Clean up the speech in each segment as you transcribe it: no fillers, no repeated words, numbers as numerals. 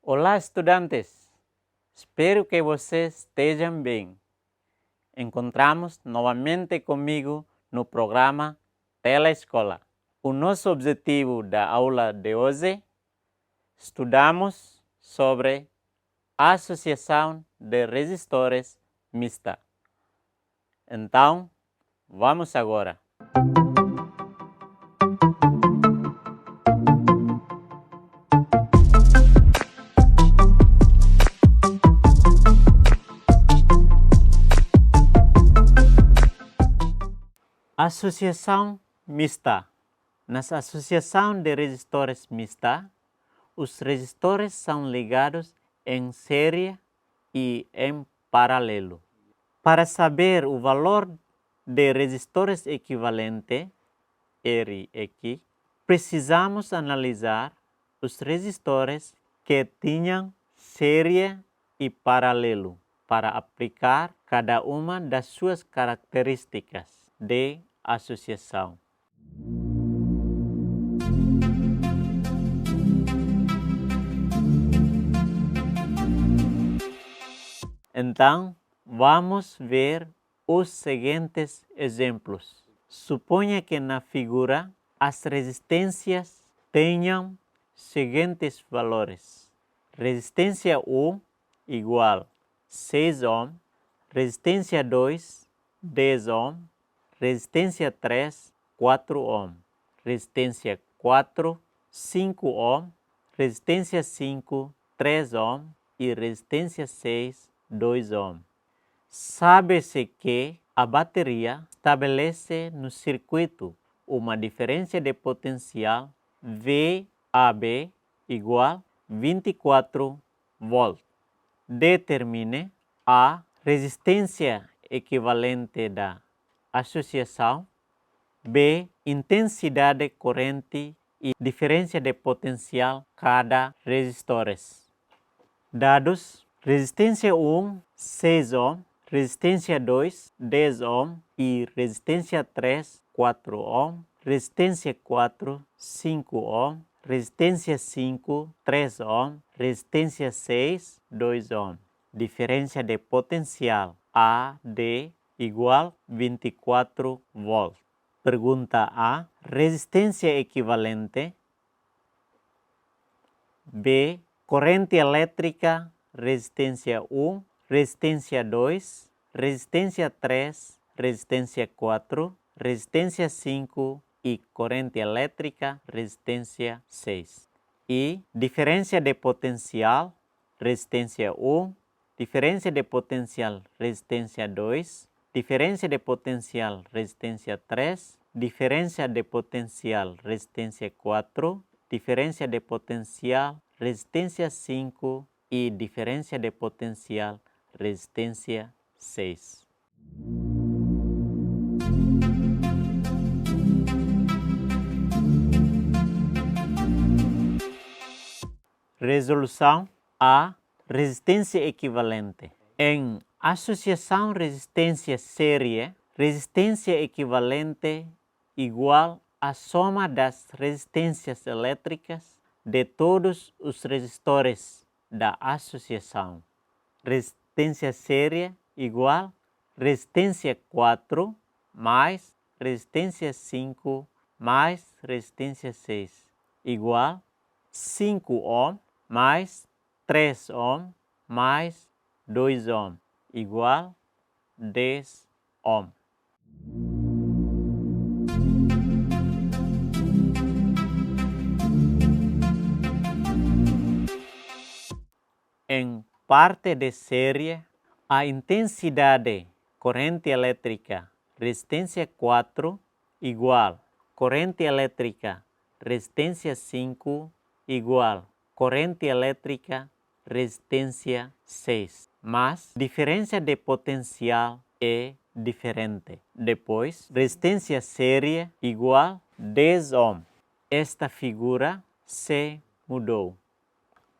Olá, estudantes! Espero que vocês estejam bem. Encontramos novamente comigo no programa Telescola. O nosso objetivo da aula de hoje, estudamos sobre a associação de resistores mista. Então, vamos agora. Associação mista. Nas associações de resistores mista, os resistores são ligados em série e em paralelo. Para saber o valor de resistores equivalente, R aqui, precisamos analisar os resistores que tinham série e paralelo para aplicar cada uma das suas características de associação. Então, vamos ver os seguintes exemplos. Suponha que na figura as resistências tenham seguintes valores. Resistência 1 igual 6 ohm, resistência 2, 10 ohm, resistência 3, 4 ohm, resistência 4, 5 ohm, resistência 5, 3 ohm e resistência 6, 2 ohm. Sabe-se que a bateria estabelece no circuito uma diferença de potencial VAB igual 24 volt. Determine a resistência equivalente da associação, B, intensidade corrente e diferença de potencial cada resistores. Dados: resistência 1, 6 ohm, resistência 2, 10 ohm e resistência 3, 4 ohm, resistência 4, 5 ohm, resistência 5, 3 ohm, resistência 6, 2 ohm. Diferença de potencial AD igual 24 volt. Pergunta A. Resistência equivalente. B. Corrente elétrica, resistência 1, resistência 2, resistência 3, resistência 4, resistência 5 e corrente elétrica, resistência 6. E diferença de potencial, resistência 1, diferença de potencial, resistência 2, diferença de potencial, resistência 3, diferença de potencial, resistência 4, diferença de potencial, resistência 5 e diferença de potencial, resistência 6. Resolução A. Resistência equivalente. Em associação resistência série, resistência equivalente igual à soma das resistências elétricas de todos os resistores da associação. Resistência série igual resistência 4 mais resistência 5 mais resistência 6. igual 5 ohm mais 3 ohm mais 2 ohm igual 10 ohm. Em parte de série, a intensidade corrente elétrica resistência 4 igual corrente elétrica resistência 5 igual corrente elétrica resistência 6. Mas diferença de potencial é diferente. Depois, resistência série igual 10 ohm. Esta figura se mudou.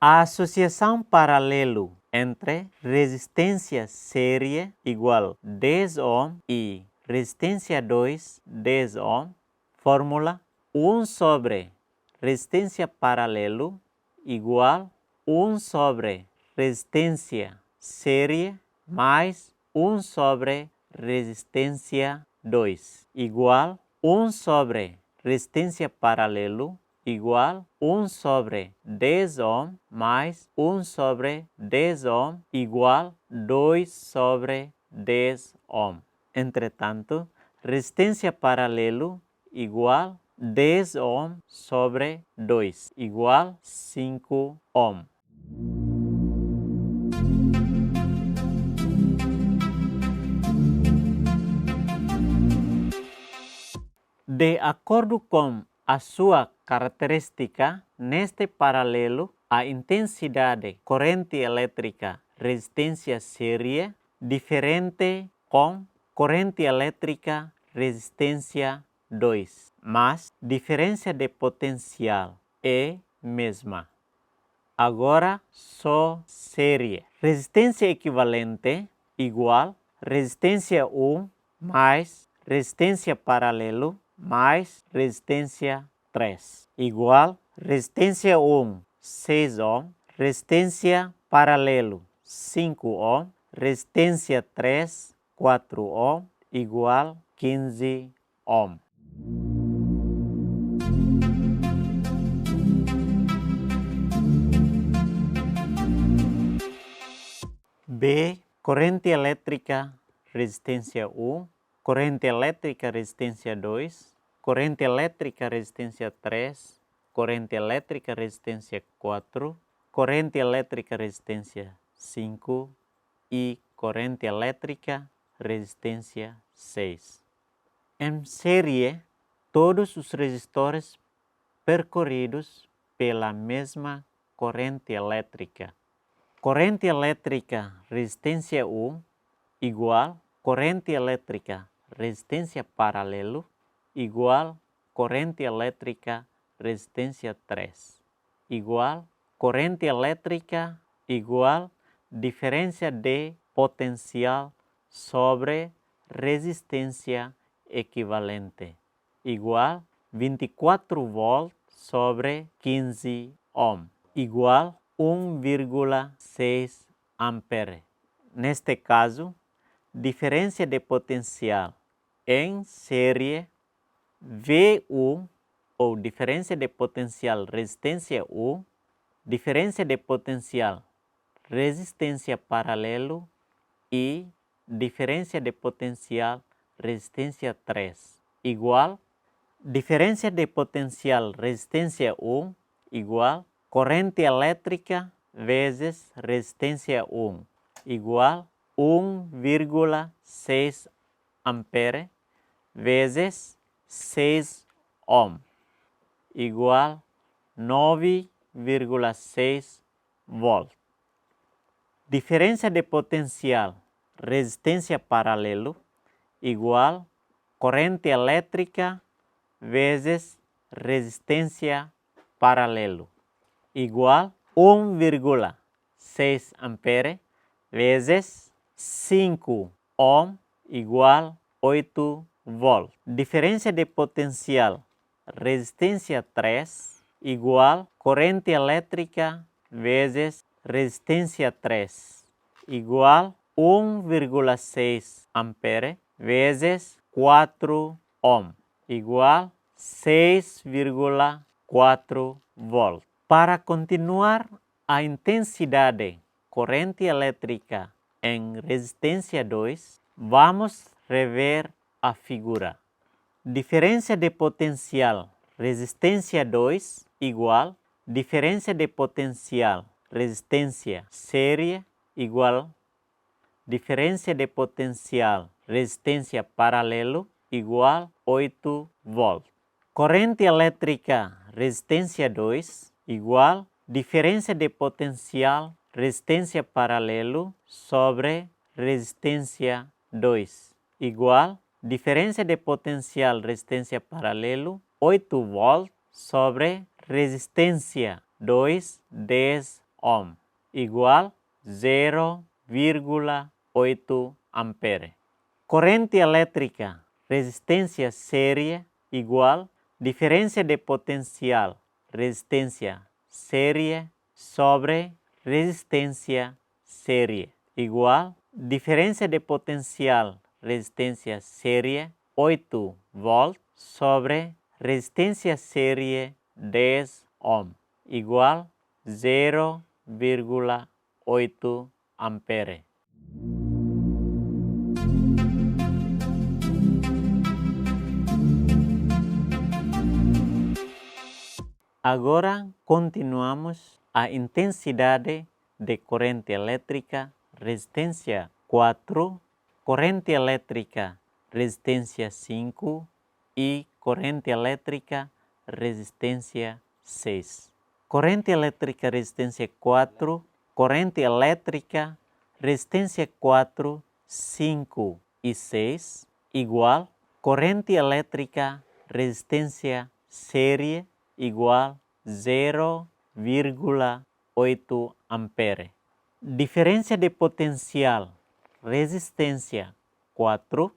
A associação paralelo entre resistência série igual 10 ohm e resistência 2, 10 ohm, fórmula 1 sobre resistência paralelo igual 1 sobre resistência série mais 1 sobre resistência 2 igual 1 sobre resistência paralelo igual 1 sobre 10 ohm mais 1 sobre 10 ohm igual 2 sobre 10 ohm. Entretanto, resistência paralelo igual 10 ohm sobre 2 igual 5 ohm. De acordo com a sua característica, neste paralelo, a intensidade corrente elétrica resistência série diferente com corrente elétrica resistência 2, mas diferença de potencial é mesma. Agora, só série. Resistência equivalente igual resistência 1 mais resistência paralelo mais resistência 3 igual resistência 1, 6 ohm, resistência paralelo 5 ohm, resistência 3, 4 ohm igual 15 ohm. B. Corrente elétrica resistência 1, corrente elétrica resistência 2, corrente elétrica resistência 3, corrente elétrica resistência 4, corrente elétrica resistência 5 e corrente elétrica resistência 6. Em série, todos os resistores percorridos pela mesma corrente elétrica. Corrente elétrica resistência 1 igual corrente elétrica resistência paralelo igual corrente elétrica resistência 3 igual corrente elétrica igual diferença de potencial sobre resistência equivalente igual 24 volt sobre 15 ohm igual 1,6 ampere. Neste caso, diferença de potencial em série V1 ou diferença de potencial resistência 1, diferença de potencial resistência paralelo e diferença de potencial resistência 3 igual diferença de potencial resistência 1 igual corrente elétrica vezes resistência 1 igual 1,6 ampere vezes 6 ohm igual 9,6 volt. Diferença de potencial resistência paralelo igual corrente elétrica vezes resistência paralelo igual 1,6 ampere vezes 5 ohm igual 8 volt. Diferença de potencial resistência 3 igual corrente elétrica vezes resistência 3 igual 1,6 ampere vezes 4 ohm igual 6,4 4 volt. Para continuar a intensidade corrente elétrica em resistência 2, vamos rever a figura. Diferença de potencial resistência 2 igual diferença de potencial resistência série igual diferença de potencial resistência paralelo igual 8 volt. Corrente elétrica resistência 2 igual diferença de potencial resistência paralelo sobre resistência 2 igual diferença de potencial resistência paralelo 8 volt sobre resistência 2 10 ohm igual 0,8 ampere. Corrente elétrica resistência série igual diferença de potencial resistência série sobre resistência série igual diferença de potencial resistência série 8 volt sobre resistência série 10 ohm igual 0,8 ampere. Agora continuamos a intensidade de corrente elétrica resistência 4, corrente elétrica resistência 5 e corrente elétrica resistência 6. Corrente elétrica resistência 4, corrente elétrica resistência 4, 5 e 6 igual corrente elétrica resistência série igual 0,8 ampere. Diferença de potencial resistência 4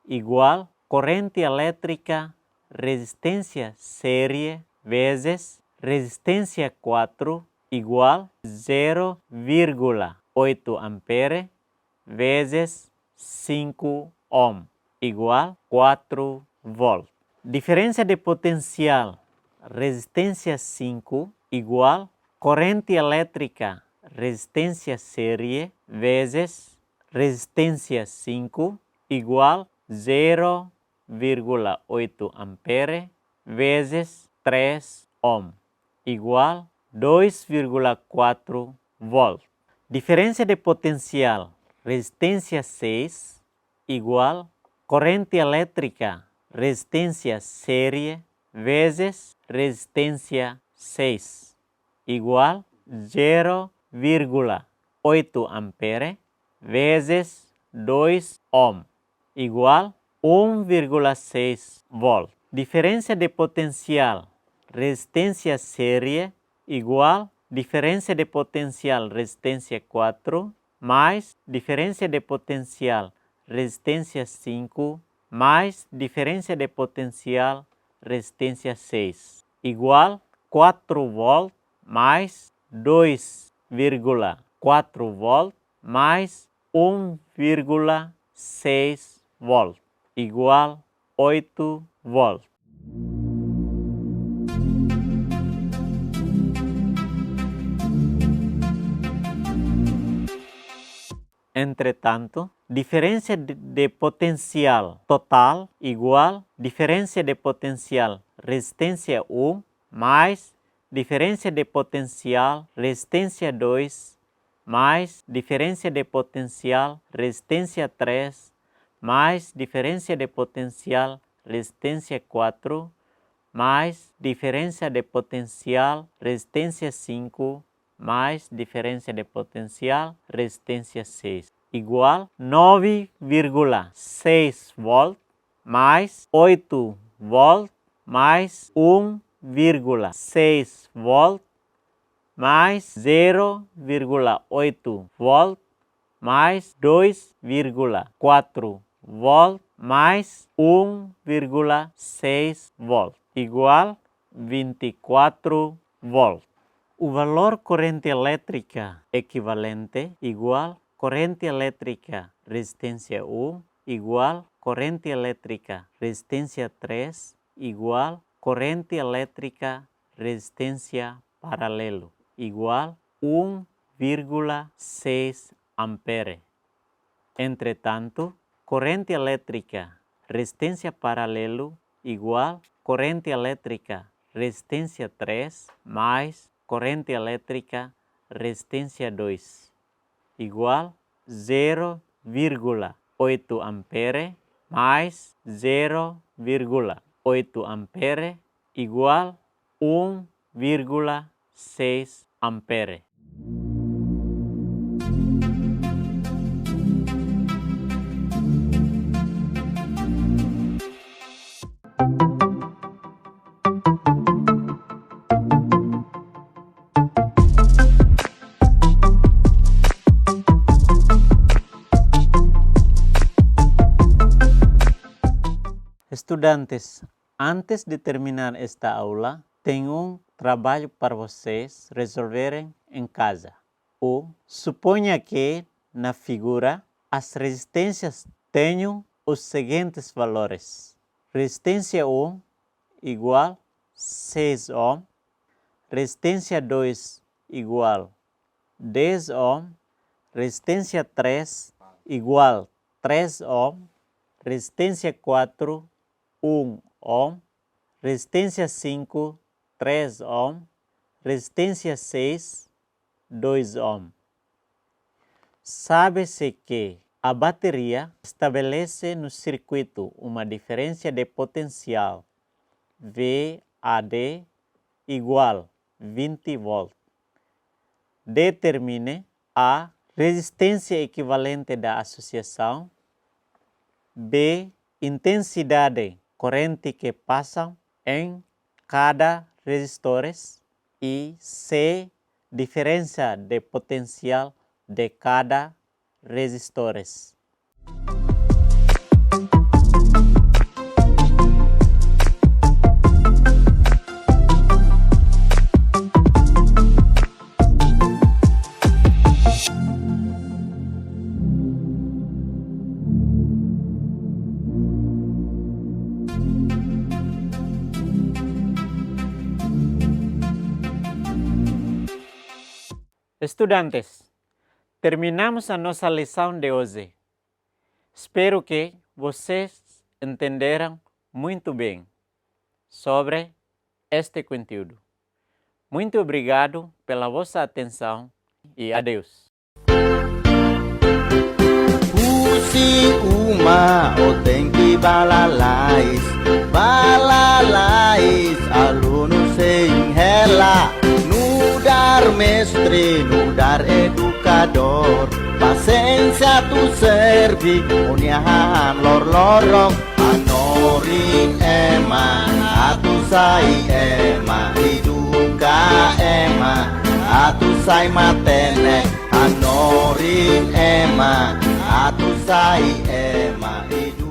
igual corrente elétrica resistência série vezes resistência 4 igual 0,8 ampere vezes 5 ohm igual 4 volt. Diferença de potencial resistência 5 igual corrente elétrica resistência série vezes resistência 5 igual 0,8 ampere vezes 3 ohm igual 2,4 volt. Diferença de potencial resistência 6 igual corrente elétrica resistência série vezes resistência 6 igual 0,8 ampere vezes 2 ohm igual 1,6 volt. Diferença de potencial resistência série igual diferença de potencial resistência 4 mais diferença de potencial resistência 5 mais diferença de potencial resistência 6 igual 4 volt mais 2,4 volt mais 1,6 volt igual 8 volt. Entretanto, diferença de potencial total igual diferença de potencial resistência 1 mais diferença de potencial resistência 2 mais diferença de potencial resistência 3 mais diferença de potencial resistência 4 mais diferença de potencial resistência 5 mais diferença de potencial resistência 6 igual 9,6 volt mais 8 volt mais 1,6 volt mais 0,8 volt mais 2,4 volt mais 1,6 volt igual 24 volt. O valor corrente elétrica equivalente igual corrente elétrica resistência 1 igual corrente elétrica resistência 3 igual corrente elétrica resistência paralelo, igual 1,6 ampere. Entretanto, corrente elétrica, resistência paralelo, igual corrente elétrica, resistência 3, mais corrente elétrica, resistência 2, igual 0,8 ampere mais 0,8 ampere igual 1,6 ampere. Estudantes, antes de terminar esta aula, tenho um trabalho para vocês resolverem em casa. Suponha que, na figura, as resistências tenham os seguintes valores. Resistência 1 igual 6 ohm, resistência 2 igual 10 ohm, resistência 3 igual 3 ohm, resistência 4 1 ohm, resistência 5, 3 ohm, resistência 6, 2 ohm. Sabe-se que a bateria estabelece no circuito uma diferença de potencial VAD igual 20 volt. Determine a resistência equivalente da associação, B, intensidade corrente que passa em cada resistores e C, diferença de potencial de cada resistores. Estudantes, terminamos a nossa lição de hoje. Espero que vocês entenderam muito bem sobre este conteúdo. Muito obrigado pela vossa atenção e adeus. Pusi uma o tengki balalais, aluno sem rela. Nudar mestre, nudar educador, paciência tu servi, uniahan lor-lorong, anori ema, atu sai ema, iduka ema, atu sai matene, anori ema, atu sai ema, iduka